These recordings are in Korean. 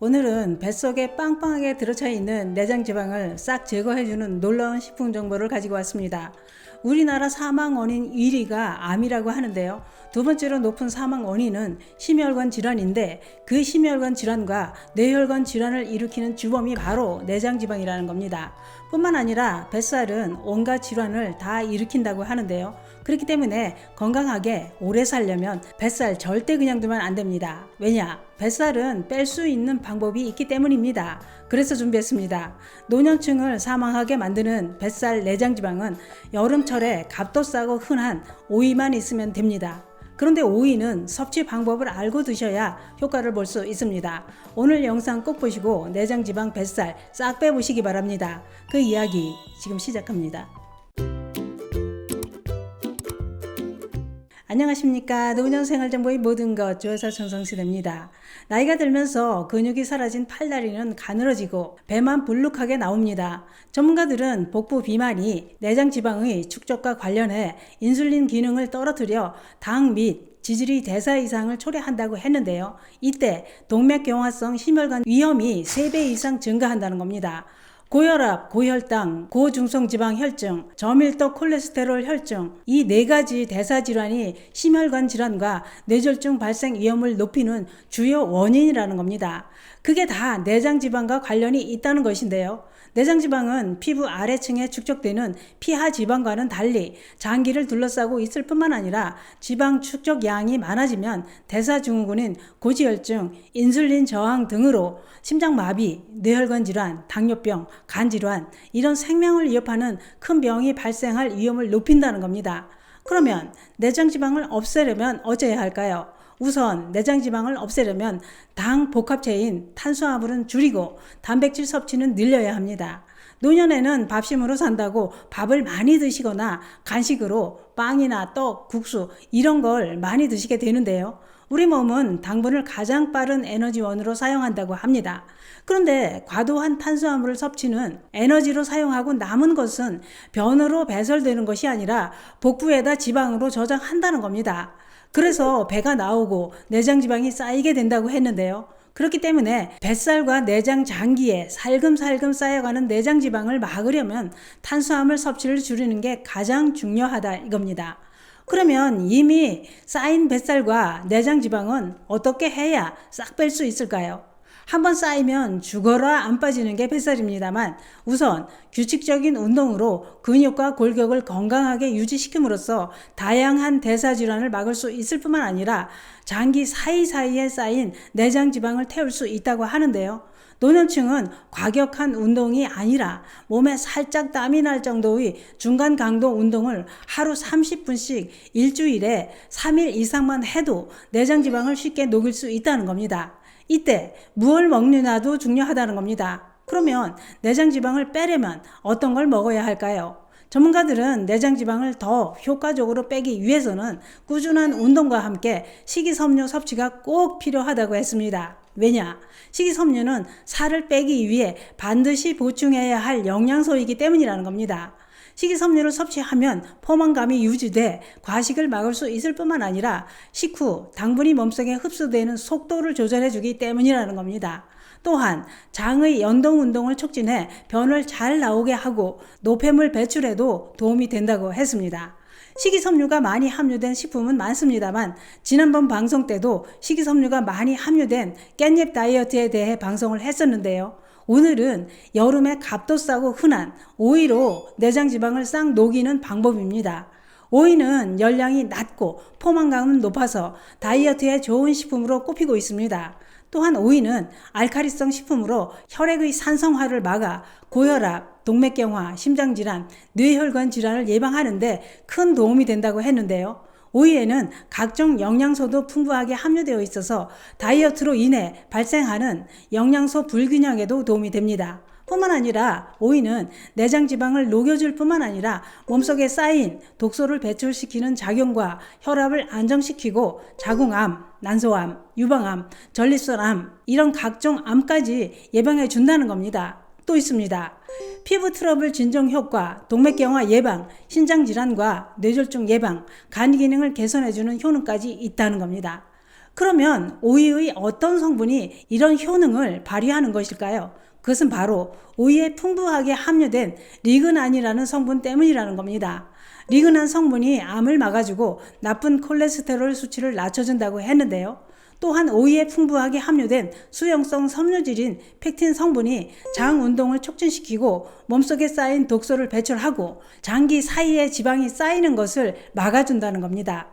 오늘은 뱃속에 빵빵하게 들어차 있는 내장 지방을 싹 제거해주는 놀라운 식품 정보를 가지고 왔습니다. 우리나라 사망 원인 1위가 암이라고 하는데요. 두 번째로 높은 사망 원인은 심혈관 질환인데 그 심혈관 질환과 뇌혈관 질환을 일으키는 주범이 바로 내장 지방이라는 겁니다. 뿐만 아니라 뱃살은 온갖 질환을 다 일으킨다고 하는데요. 그렇기 때문에 건강하게 오래 살려면 뱃살 절대 그냥 두면 안 됩니다. 왜냐? 뱃살은 뺄 수 있는 방법이 있기 때문입니다. 그래서 준비했습니다. 노년층을 사망하게 만드는 뱃살 내장 지방은 여름철에 값도 싸고 흔한 오이만 있으면 됩니다. 그런데 오이는 섭취 방법을 알고 드셔야 효과를 볼 수 있습니다. 오늘 영상 꼭 보시고 내장 지방 뱃살 싹 빼보시기 바랍니다. 그 이야기 지금 시작합니다. 안녕하십니까. 노년생활정보의 모든 것 조여사 천성시대입니다. 나이가 들면서 근육이 사라진 팔다리는 가늘어지고 배만 불룩하게 나옵니다. 전문가들은 복부 비만이 내장지방의 축적과 관련해 인슐린 기능을 떨어뜨려 당 및 지질이 대사 이상을 초래한다고 했는데요. 이때 동맥경화성 심혈관 위험이 3배 이상 증가한다는 겁니다. 고혈압, 고혈당, 고중성지방 혈증, 저밀도 콜레스테롤 혈증 이 4가지 대사질환이 심혈관 질환과 뇌졸중 발생 위험을 높이는 주요 원인이라는 겁니다. 그게 다 내장지방과 관련이 있다는 것인데요. 내장지방은 피부 아래층에 축적되는 피하지방과는 달리 장기를 둘러싸고 있을 뿐만 아니라 지방 축적량이 많아지면 대사증후군인 고지혈증, 인슐린 저항 등으로 심장마비, 뇌혈관 질환, 당뇨병, 간질환 이런 생명을 위협하는 큰 병이 발생할 위험을 높인다는 겁니다. 그러면 내장지방을 없애려면 어찌해야 할까요? 우선 내장지방을 없애려면 당 복합체인 탄수화물은 줄이고 단백질 섭취는 늘려야 합니다. 노년에는 밥심으로 산다고 밥을 많이 드시거나 간식으로 빵이나 떡, 국수 이런 걸 많이 드시게 되는데요. 우리 몸은 당분을 가장 빠른 에너지원으로 사용한다고 합니다. 그런데 과도한 탄수화물을 섭취는 에너지로 사용하고 남은 것은 변으로 배설되는 것이 아니라 복부에다 지방으로 저장한다는 겁니다. 그래서 배가 나오고 내장지방이 쌓이게 된다고 했는데요. 그렇기 때문에 뱃살과 내장 장기에 살금살금 쌓여가는 내장지방을 막으려면 탄수화물 섭취를 줄이는 게 가장 중요하다 이겁니다. 그러면 이미 쌓인 뱃살과 내장지방은 어떻게 해야 싹 뺄 수 있을까요? 한번 쌓이면 죽어라 안 빠지는 게 뱃살입니다만 우선 규칙적인 운동으로 근육과 골격을 건강하게 유지시킴으로써 다양한 대사질환을 막을 수 있을 뿐만 아니라 장기 사이사이에 쌓인 내장지방을 태울 수 있다고 하는데요. 노년층은 과격한 운동이 아니라 몸에 살짝 땀이 날 정도의 중간 강도 운동을 하루 30분씩 일주일에 3일 이상만 해도 내장지방을 쉽게 녹일 수 있다는 겁니다. 이때 무엇을 먹느냐도 중요하다는 겁니다. 그러면 내장지방을 빼려면 어떤 걸 먹어야 할까요? 전문가들은 내장지방을 더 효과적으로 빼기 위해서는 꾸준한 운동과 함께 식이섬유 섭취가 꼭 필요하다고 했습니다. 왜냐? 식이섬유는 살을 빼기 위해 반드시 보충해야 할 영양소이기 때문이라는 겁니다. 식이섬유를 섭취하면 포만감이 유지돼 과식을 막을 수 있을 뿐만 아니라 식후 당분이 몸속에 흡수되는 속도를 조절해주기 때문이라는 겁니다. 또한 장의 연동운동을 촉진해 변을 잘 나오게 하고 노폐물 배출에도 도움이 된다고 했습니다. 식이섬유가 많이 함유된 식품은 많습니다만 지난번 방송 때도 식이섬유가 많이 함유된 깻잎 다이어트에 대해 방송을 했었는데요. 오늘은 여름에 값도 싸고 흔한 오이로 내장지방을 싹 녹이는 방법입니다. 오이는 열량이 낮고 포만감은 높아서 다이어트에 좋은 식품으로 꼽히고 있습니다. 또한 오이는 알칼리성 식품으로 혈액의 산성화를 막아 고혈압, 동맥경화, 심장질환, 뇌혈관 질환을 예방하는데 큰 도움이 된다고 했는데요. 오이에는 각종 영양소도 풍부하게 함유되어 있어서 다이어트로 인해 발생하는 영양소 불균형에도 도움이 됩니다. 뿐만 아니라 오이는 내장지방을 녹여줄 뿐만 아니라 몸속에 쌓인 독소를 배출시키는 작용과 혈압을 안정시키고 자궁암, 난소암, 유방암, 전립선암 이런 각종 암까지 예방해 준다는 겁니다. 또 있습니다. 피부 트러블 진정 효과, 동맥경화 예방, 신장질환과 뇌졸중 예방, 간 기능을 개선해주는 효능까지 있다는 겁니다. 그러면 오이의 어떤 성분이 이런 효능을 발휘하는 것일까요? 그것은 바로 오이에 풍부하게 함유된 리그난이라는 성분 때문이라는 겁니다. 리그난 성분이 암을 막아주고 나쁜 콜레스테롤 수치를 낮춰준다고 했는데요. 또한 오이에 풍부하게 함유된 수용성 섬유질인 펙틴 성분이 장 운동을 촉진시키고 몸속에 쌓인 독소를 배출하고 장기 사이에 지방이 쌓이는 것을 막아준다는 겁니다.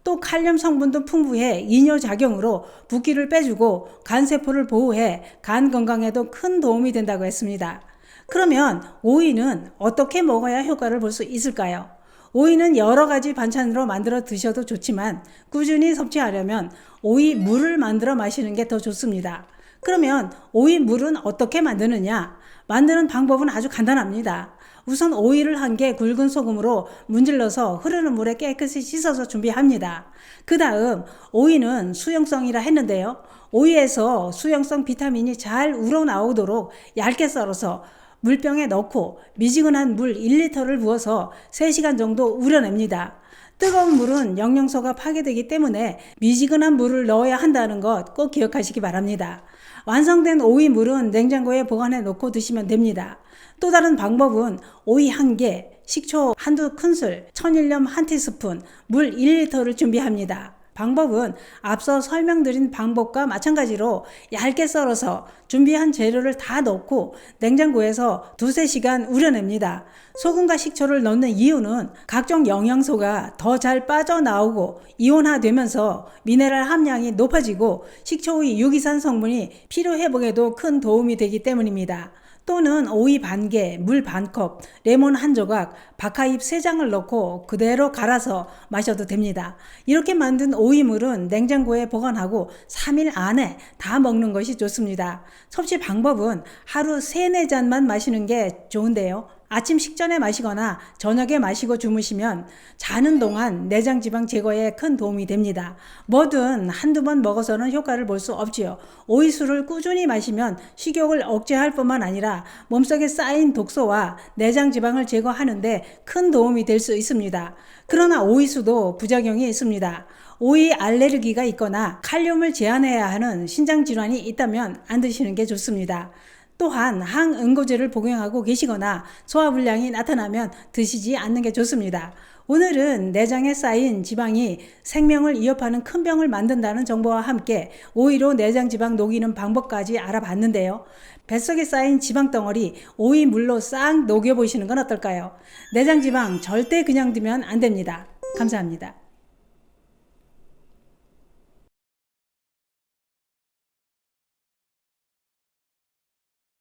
또 칼륨 성분도 풍부해 이뇨작용으로 붓기를 빼주고 간세포를 보호해 간 건강에도 큰 도움이 된다고 했습니다. 그러면 오이는 어떻게 먹어야 효과를 볼 수 있을까요? 오이는 여러 가지 반찬으로 만들어 드셔도 좋지만 꾸준히 섭취하려면 오이 물을 만들어 마시는 게 더 좋습니다. 그러면 오이 물은 어떻게 만드느냐? 만드는 방법은 아주 간단합니다. 우선 오이를 한 개 굵은 소금으로 문질러서 흐르는 물에 깨끗이 씻어서 준비합니다. 그 다음 오이는 수용성이라 했는데요. 오이에서 수용성 비타민이 잘 우러나오도록 얇게 썰어서 물병에 넣고 미지근한 물 1리터를 부어서 3시간 정도 우려냅니다. 뜨거운 물은 영양소가 파괴되기 때문에 미지근한 물을 넣어야 한다는 것 꼭 기억하시기 바랍니다. 완성된 오이 물은 냉장고에 보관해 놓고 드시면 됩니다. 또 다른 방법은 오이 1개, 식초 한두 큰술, 천일염 1티스푼, 물 1리터를 준비합니다. 방법은 앞서 설명드린 방법과 마찬가지로 얇게 썰어서 준비한 재료를 다 넣고 냉장고에서 2-3시간 우려냅니다. 소금과 식초를 넣는 이유는 각종 영양소가 더 잘 빠져나오고 이온화되면서 미네랄 함량이 높아지고 식초의 유기산 성분이 피로 회복에도 큰 도움이 되기 때문입니다. 또는 오이 반개, 물 반컵, 레몬 한 조각, 박하잎 3장을 넣고 그대로 갈아서 마셔도 됩니다. 이렇게 만든 오이물은 냉장고에 보관하고 3일 안에 다 먹는 것이 좋습니다. 섭취 방법은 하루 3-4잔만 마시는 게 좋은데요. 아침 식전에 마시거나 저녁에 마시고 주무시면 자는 동안 내장 지방 제거에 큰 도움이 됩니다. 뭐든 한두 번 먹어서는 효과를 볼 수 없지요. 오이술을 꾸준히 마시면 식욕을 억제할 뿐만 아니라 몸속에 쌓인 독소와 내장 지방을 제거하는데 큰 도움이 될 수 있습니다. 그러나 오이수도 부작용이 있습니다. 오이 알레르기가 있거나 칼륨을 제한해야 하는 신장 질환이 있다면 안 드시는 게 좋습니다. 또한 항응고제를 복용하고 계시거나 소화불량이 나타나면 드시지 않는 게 좋습니다. 오늘은 내장에 쌓인 지방이 생명을 위협하는 큰 병을 만든다는 정보와 함께 오이로 내장 지방 녹이는 방법까지 알아봤는데요. 뱃속에 쌓인 지방 덩어리 오이 물로 싹 녹여보시는 건 어떨까요? 내장 지방 절대 그냥 두면 안 됩니다. 감사합니다.